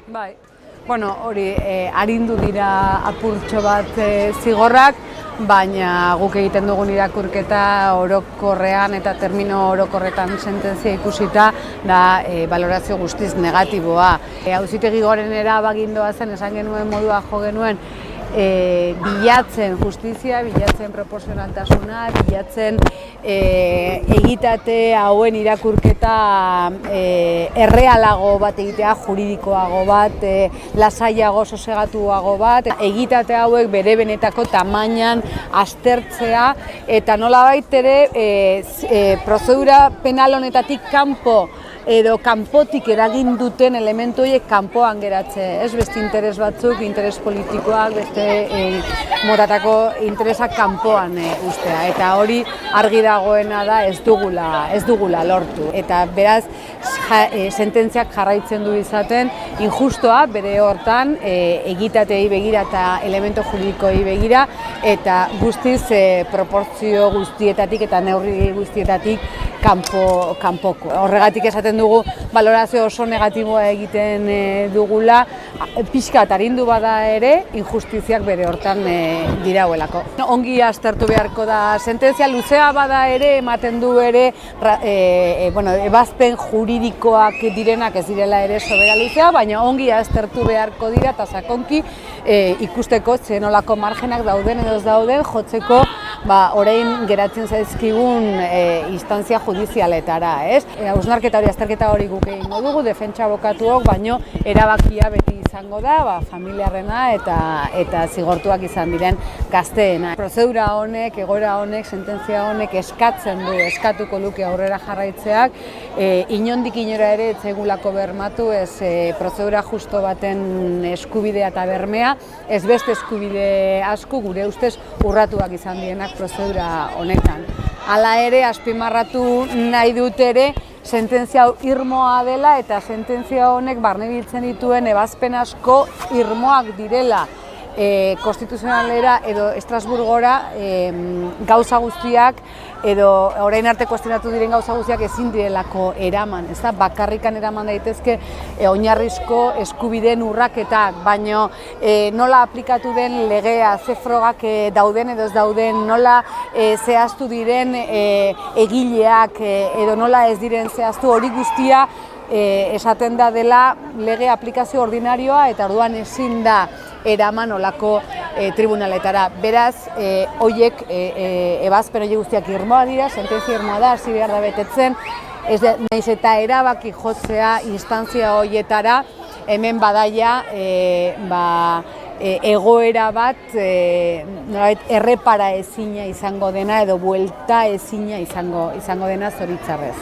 Bai. Bueno, hori arindu dira apurtxo bat zigorrak, baina guk egiten dugun irakurketa orokorrean eta termino orokorretan sententzia ikusita da balorazio guztiz negatiboa. Auzitegi Gorenera bagindoa zen, esan genuen modua jo genuen, bilatzen justizia, bilatzen proportzionaltasuna, bilatzen egitate hauen irakurketa errealago bat egitea, juridikoago bat, lasaiago, sosegatuago bat, egitate hauek bere benetako tamainan aztertzea eta nolabait ere prozedura penal honetatik kanpo edo kanpotik eragin duten elementu horiek kanpoan geratze, ez beste interes batzuk, interes politikoak, beste motatako interesak kanpoan ustea, eta hori argi dagoena da ez dugula lortu, eta beraz sententziak jarraitzen du izaten injustoa bere hortan egitatei begira eta elemento juridikoei begira eta guztiz proportzio guztietatik eta neurri guztietatik kanpoko. Horregatik esaten dugu balorazio oso negatiboa egiten dugula, pixkat arindu bada ere, injustiziak bere hortan dirauelako. Ongi aztertu beharko da sententzia, luzea bada ere, ematen du ere, ebazpen juridikoak direnak ez direla ere sobera luzea, baina ongi aztertu beharko dira eta sakonki ikusteko zenolako margenak dauden edo ez dauden jotzeko orain geratzen zaizkigun instantzia judizialetara, ez? Hausnarketa hori, azterketa hori guk egingo dugu, defentsa abokatuok, baino erabakia beti izango da, familiarrena eta zigortuak izan diren gazteena. Prozedura honek, egoera honek, sententzia honek eskatuko luke aurrera jarraitzeak, inondik inora ere ez zaigulako bermatu, ez prozedura justo baten eskubidea eta bermea, ez beste eskubide asko gure ustez urratuak izan dienak prozedura honetan. Hala ere, azpimarratu nahi dut ere, sententzia hau irmoa dela eta sententzia honek barnebiltzen dituen ebazpen asko irmoak direla konstituzionalera edo Estrasburgora gauza guztiak edo orain arte kuestionatu diren gauza guztiak ezin direlako eraman, ez da, bakarrikan eraman daitezke oinarrizko eskubideen urraketak, baino nola aplikatu den legea, ze frogak dauden edo ez dauden, nola zehaztu diren egileak edo nola ez diren zehaztu, hori guztia esaten da dela lege aplikazio ordinarioa eta orduan ezin da eraman olako tribunaletara. Beraz, horiek ebazpen horiek guztiak irmoa dira, sententzia irmoa da, hasi behar da betetzen, nahiz eta erabaki jotzea instantzia horietara, hemen badaia egoera bat errepara ezina izango dena edo buelta ezina izango dena zoritzarrez.